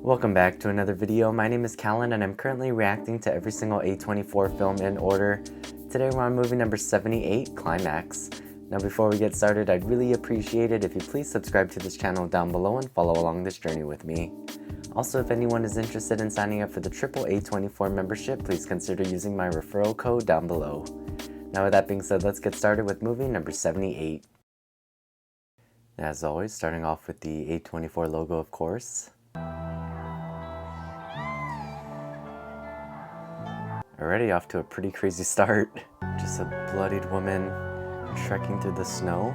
Welcome back to another video. My name is Callan and I'm currently reacting to every single A24 film in order. Today we're on movie number 78, Climax. Now before we get started, I'd really appreciate it if you please subscribe to this channel down below and follow along this journey with me. Also, if anyone is interested in signing up for the triple A24 membership, please consider using my referral code down below. Now with that being said, let's get started with movie number 78. As always, starting off with the A24 logo, of course. Already off to a pretty crazy start. Just a bloodied woman trekking through the snow.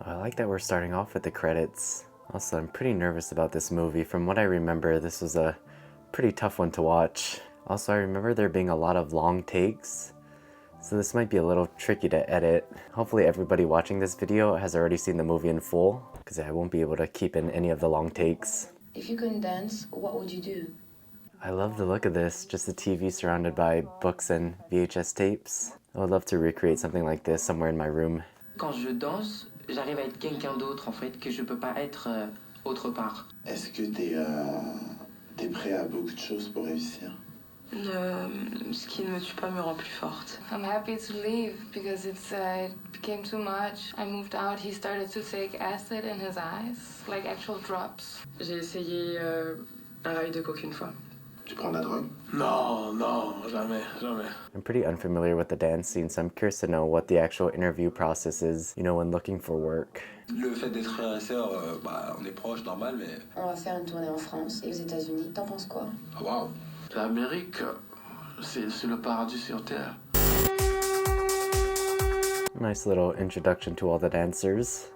I like that we're starting off with the credits. Also, I'm pretty nervous about this movie. From what I remember, this was a pretty tough one to watch. Also, I remember there being a lot of long takes, so this might be a little tricky to edit. Hopefully everybody watching this video has already seen the movie in full, because I won't be able to keep in any of the long takes. If you couldn't dance, what would you do? I love the look of this, just a TV surrounded by books and VHS tapes. I would love to recreate something like this somewhere in my room. Quand je danse, j'arrive à être quelqu'un d'autre en fait, que je peux pas être autre part. Est-ce que t'es prêt à beaucoup de choses pour réussir? Ce qui ne me tue pas me rend plus forte. I'm happy to leave because it became too much. I moved out, he started to take acid in his eyes, like actual drops. J'ai essayé un rail de coke une fois. Tu prends de la drogue? Non, jamais. I'm pretty unfamiliar with the dance scene, so I'm curious to know what the actual interview process is, you know, when looking for work. Le fait d'être frère et sœur, on est proches, normal, mais... On va faire une tournée en France et aux États-Unis. T'en penses quoi? Ah, waouh! L'Amérique, c'est le paradis sur Terre. Nice little introduction to all the dancers.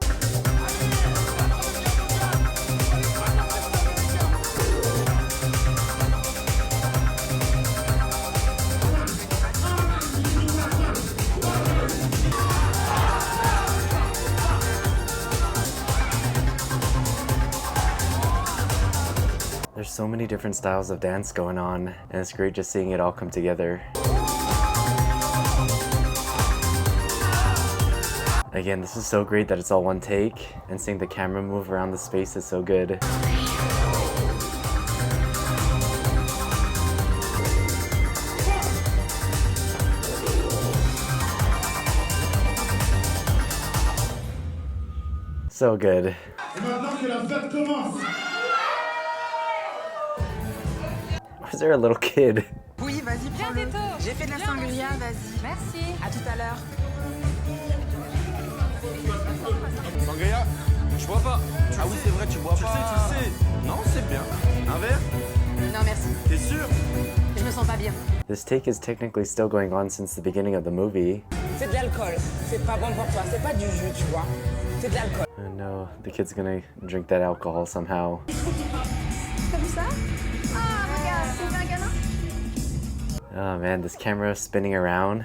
There's so many different styles of dance going on, and it's great just seeing it all come together. Again, this is so great that it's all one take, and seeing the camera move around the space is so good. So good. Is there a little kid? Oui, vas-y, prends-le. J'ai fait de la sangria, vas-y. Merci. À tout à l'heure. Sangria? Je bois pas. Ah oui, c'est vrai, tu bois pas. Tu le sais. Non, c'est bien. Un verre? Non, merci. T'es sûr? Je me sens pas bien. This take is technically still going on since the beginning of the movie. C'est de l'alcool. C'est pas bon pour toi. C'est pas du jus, tu vois. C'est de l'alcool. Oh no, the kid's gonna drink that alcohol somehow. T'as vu ça? Ah, regarde, c'est un gamin. Oh man, this camera spinning around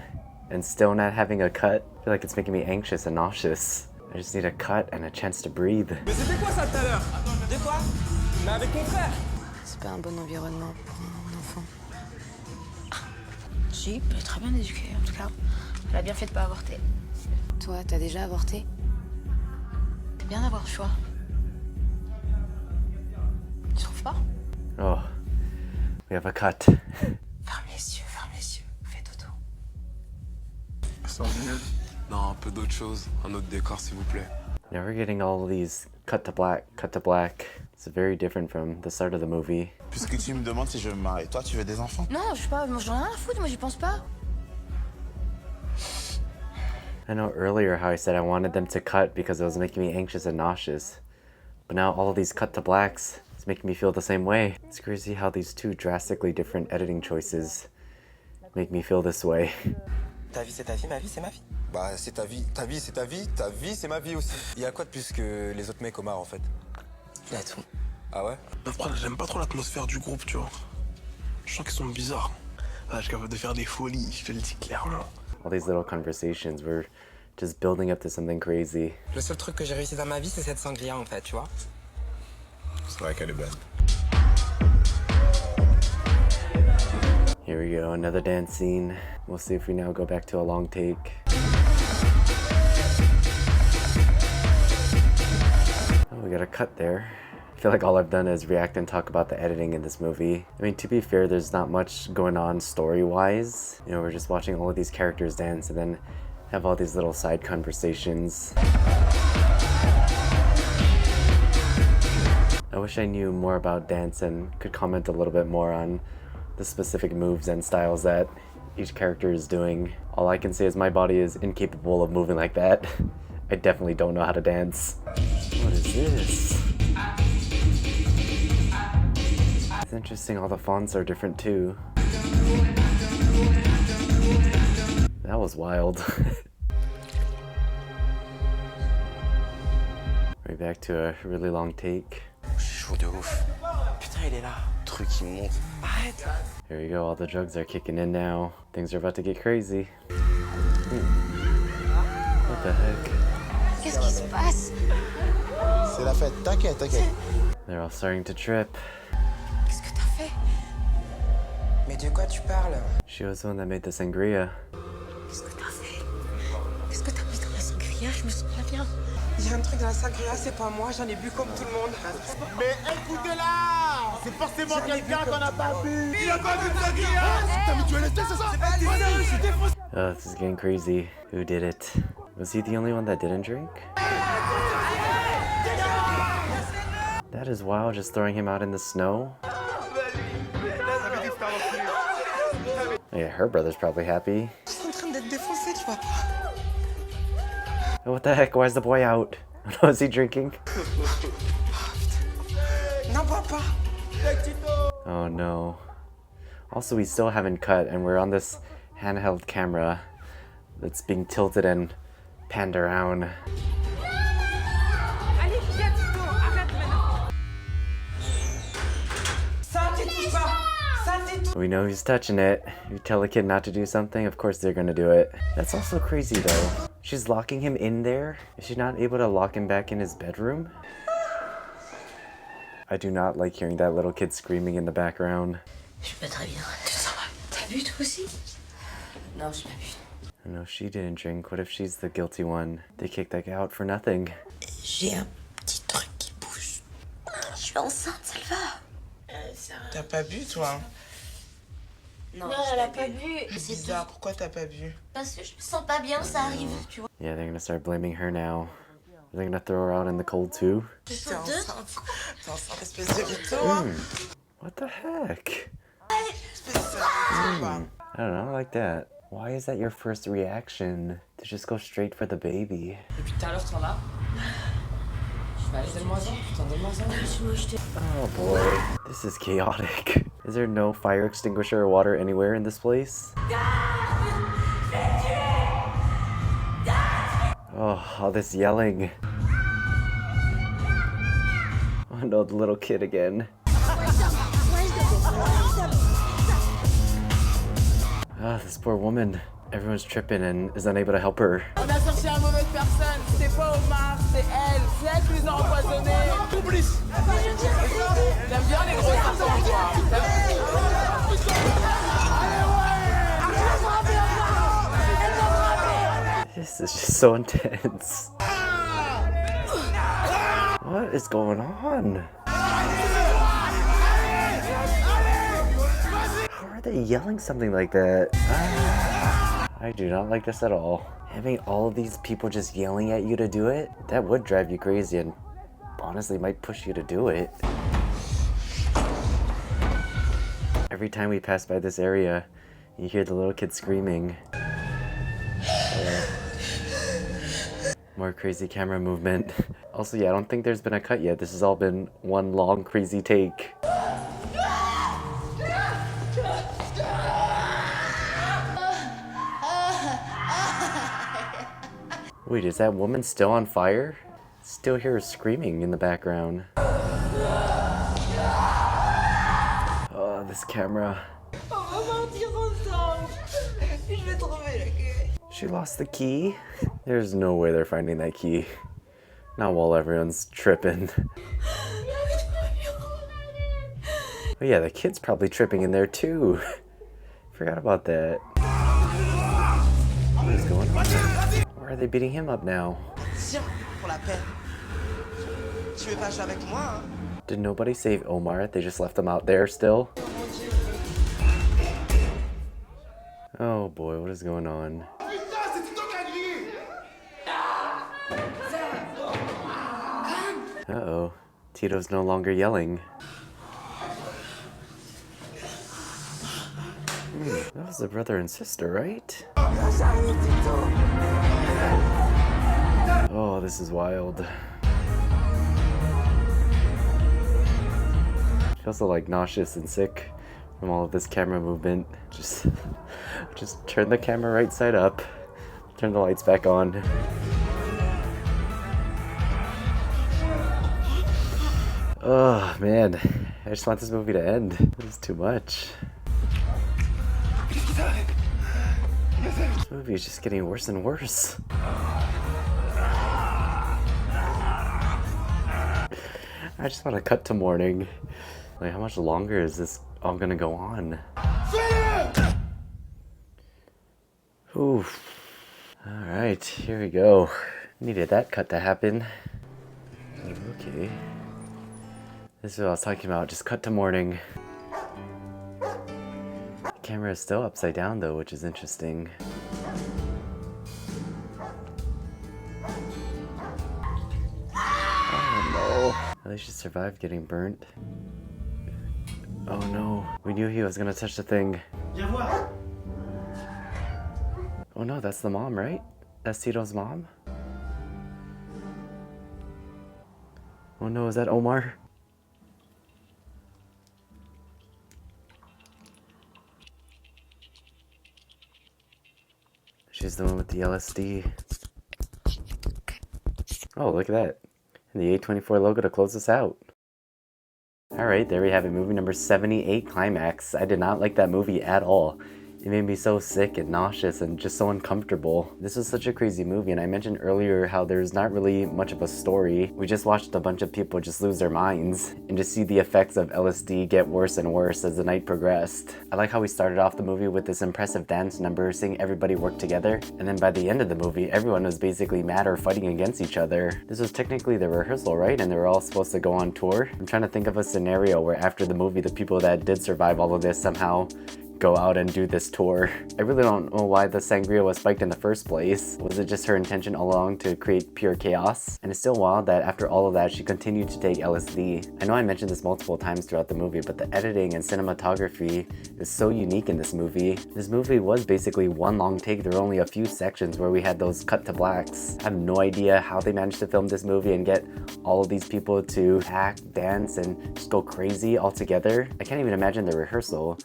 and still not having a cut. I feel like it's making me anxious and nauseous. I just need a cut and a chance to breathe. Mais c'était quoi ça tout à l'heure? De quoi? Mais avec mon frère. C'est pas un bon environnement pour un enfant. Si, elle est très bien éduquée en tout cas. Elle a bien fait de pas avorter. Toi, t'as déjà avorté? C'est bien d'avoir le choix. Tu trouves pas? Oh, we have a cut. Ferme les yeux, fais dodo. Sans minutes? Non, un peu d'autre chose. Un autre décor, s'il vous plaît. Now we're getting all of these cut to black, cut to black. It's very different from the start of the movie. Puisque tu me demandes si je veux me marier, toi tu veux des enfants? Non, je sais pas, j'en ai rien à foutre, moi j'y pense pas. I know earlier how I said I wanted them to cut because it was making me anxious and nauseous. But now all of these cut to blacks, it's making me feel the same way. It's crazy how these two drastically different editing choices make me feel this way. Ta vie c'est ta vie, ma vie c'est ma vie. Bah c'est ta vie c'est ta vie, ta vie c'est ma vie aussi. Il y a quoi de plus que les autres mecs au mar en fait? Il y a tout. Ah ouais? Après, j'aime pas trop l'atmosphère du groupe, tu vois. Je sens qu'ils sont bizarres. Là, je suis capable de faire des folies, je te le dis clairement. All these little conversations were just building up to something crazy. Le seul truc que j'ai réussi dans ma vie c'est cette sangria en fait, tu vois. C'est vrai qu'elle est bonne. Here we go, another dance scene. We'll see if we now go back to a long take. got a cut there. I feel like all I've done is react and talk about the editing in this movie. I mean, to be fair, there's not much going on story-wise. You know, we're just watching all of these characters dance and then have all these little side conversations. I wish I knew more about dance and could comment a little bit more on the specific moves and styles that each character is doing. All I can say is my body is incapable of moving like that. I definitely don't know how to dance. What is this? It's interesting, all the fonts are different too. That was wild. Right back to a really long take. Chaud de ouf. Putain, il est là. Truc qui monte. Arrête. Here you go, all the drugs are kicking in now. Things are about to get crazy. What the heck? Qu'est-ce qui se passe? C'est la fête, t'inquiète, t'inquiète. They're all starting to trip. Qu'est-ce que t'as fait? Mais de quoi tu parles? She was the one that made the sangria. Qu'est-ce que t'as fait? Qu'est-ce que t'as mis dans la sangria? Je me souviens bien. Il y a un truc dans la sangria, c'est pas moi, j'en ai bu comme tout le monde. Mais écoutez-la! C'est forcément quelqu'un qu'on n'a pas vu! Il a pas vu de sangria! T'as mis du LSD, c'est ça? Je suis défoncé! Oh, this is getting crazy. Who did it? Was he the only one that didn't drink? That is wild, just throwing him out in the snow. Yeah, her brother's probably happy. Ils sont en train d'être défoncés, tu vois pas? Oh, what the heck? Why is the boy out? Oh, is he drinking? Non, papa. Oh no. Also, we still haven't cut, and we're on this handheld camera that's being tilted and panned around. We know he's touching it. You tell a kid not to do something, of course they're gonna do it. That's also crazy though. She's locking him in there? Is she not able to lock him back in his bedroom? I do not like hearing that little kid screaming in the background. Je vais pas très bien. Tu te sens mal? T'as bu toi aussi? Non, j'ai pas bu. No, she didn't drink. What if she's the guilty one? They kicked that guy out for nothing. J'ai un petit truc qui bouge. Je suis enceinte, ça va. T'as pas bu, toi? Non, elle a pas bu. C'est bizarre, pourquoi t'as pas bu? Parce que je me sens pas bien, ça arrive, tu vois. Yeah, they're gonna start blaming her now. Are they gonna throw her out in the cold too? T'es enceinte. T'es enceinte, espèce de mytho. What the heck? Espèce de mytho. I don't know, I like that. Why is that your first reaction? To just go straight for the baby? Depuis tout à l'heure, tu en as? Allez, donne-moi ça. Putain, donne-moi ça. Oh boy, this is chaotic. Is there no fire extinguisher or water anywhere in this place? Oh, all this yelling. Oh no, the little kid again. Ah, this poor woman. Everyone's tripping and is unable to help her. On a cherché la mauvaise personne. C'est pas Omar, c'est elle. C'est elle qui les a empoisonnés. Complice. T'aimes bien les gros sartons, toi. This is just so intense. What is going on? How are they yelling something like that? I do not like this at all. Having all of these people just yelling at you to do it, that would drive you crazy and honestly might push you to do it. Every time we pass by this area, you hear the little kid screaming. More crazy camera movement. Also, yeah, I don't think there's been a cut yet. This has all been one long crazy take. Wait, is that woman still on fire? Still hear her screaming in the background. Oh, this camera. She lost the key? There's no way they're finding that key. Not while everyone's tripping. Oh yeah, the kid's probably tripping in there too. Forgot about that. What is going on? Why are they beating him up now? Tiens, pour la peine. Tu es fâché avec moi, hein? Did nobody save Omar? They just left him out there still? Oh boy, what is going on? Uh-oh. Tito's no longer yelling. That was the brother and sister, right? Oh, this is wild. Feels so like nauseous and sick from all of this camera movement. Just turn the camera right side up. Turn the lights back on. Oh man, I just want this movie to end. This is too much. This movie is just getting worse and worse. I just want to cut to morning. Like, how much longer is this all gonna go on? Oof. Alright, here we go. Needed that cut to happen. Okay. This is what I was talking about, just cut to morning. The camera is still upside down though, which is interesting. Oh no. At least she survived getting burnt. Oh no. We knew he was gonna touch the thing. Oh no, that's the mom, right? That's Tito's mom? Oh no, is that Omar? She's the one with the LSD. Oh, look at that. And the A24 logo to close us out. Alright, there we have it. Movie number 78, Climax. I did not like that movie at all. It made me so sick and nauseous and just so uncomfortable. This was such a crazy movie, and I mentioned earlier how there's not really much of a story. We just watched a bunch of people just lose their minds and just see the effects of LSD get worse and worse as the night progressed. I like how we started off the movie with this impressive dance number, seeing everybody work together, and then by the end of the movie, everyone was basically mad or fighting against each other. This was technically the rehearsal, right? And they were all supposed to go on tour. I'm trying to think of a scenario where after the movie, the people that did survive all of this somehow go out and do this tour. I really don't know why the sangria was spiked in the first place. Was it just her intention all along to create pure chaos? And it's still wild that after all of that, she continued to take LSD. I know I mentioned this multiple times throughout the movie, but the editing and cinematography is so unique in this movie. This movie was basically one long take. There were only a few sections where we had those cut to blacks. I have no idea how they managed to film this movie and get all of these people to act, dance, and just go crazy all together. I can't even imagine the rehearsal.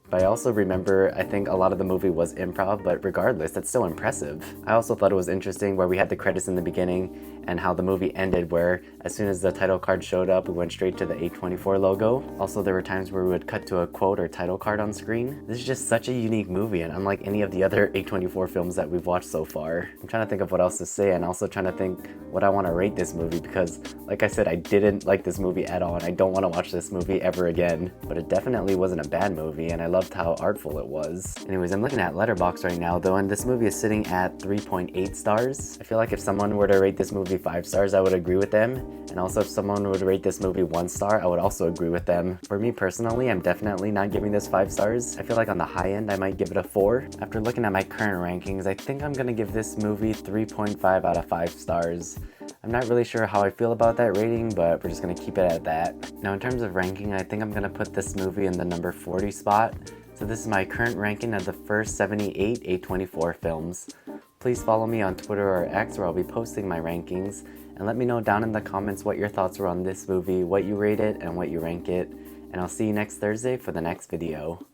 But I also remember, I think a lot of the movie was improv, but regardless, that's still impressive. I also thought it was interesting where we had the credits in the beginning and how the movie ended, where as soon as the title card showed up, we went straight to the A24 logo. Also, there were times where we would cut to a quote or title card on screen. This is just such a unique movie, and unlike any of the other A24 films that we've watched so far. I'm trying to think of what else to say, and also trying to think what I want to rate this movie, because like I said, I didn't like this movie at all, and I don't want to watch this movie ever again. But it definitely wasn't a bad movie, and I loved how artful it was. Anyways, I'm looking at Letterboxd right now though, and this movie is sitting at 3.8 stars. I feel like if someone were to rate this movie 5 stars, I would agree with them. And also if someone would rate this movie 1 star, I would also agree with them. For me personally, I'm definitely not giving this 5 stars. I feel like on the high end, I might give it a 4. After looking at my current rankings, I think I'm gonna give this movie 3.5 out of 5 stars. I'm not really sure how I feel about that rating, but we're just gonna keep it at that. Now in terms of ranking, I think I'm gonna put this movie in the number 40 spot. So this is my current ranking of the first 78 A24 films. Please follow me on Twitter or X where I'll be posting my rankings, and let me know down in the comments what your thoughts were on this movie, what you rate it, and what you rank it. And I'll see you next Thursday for the next video.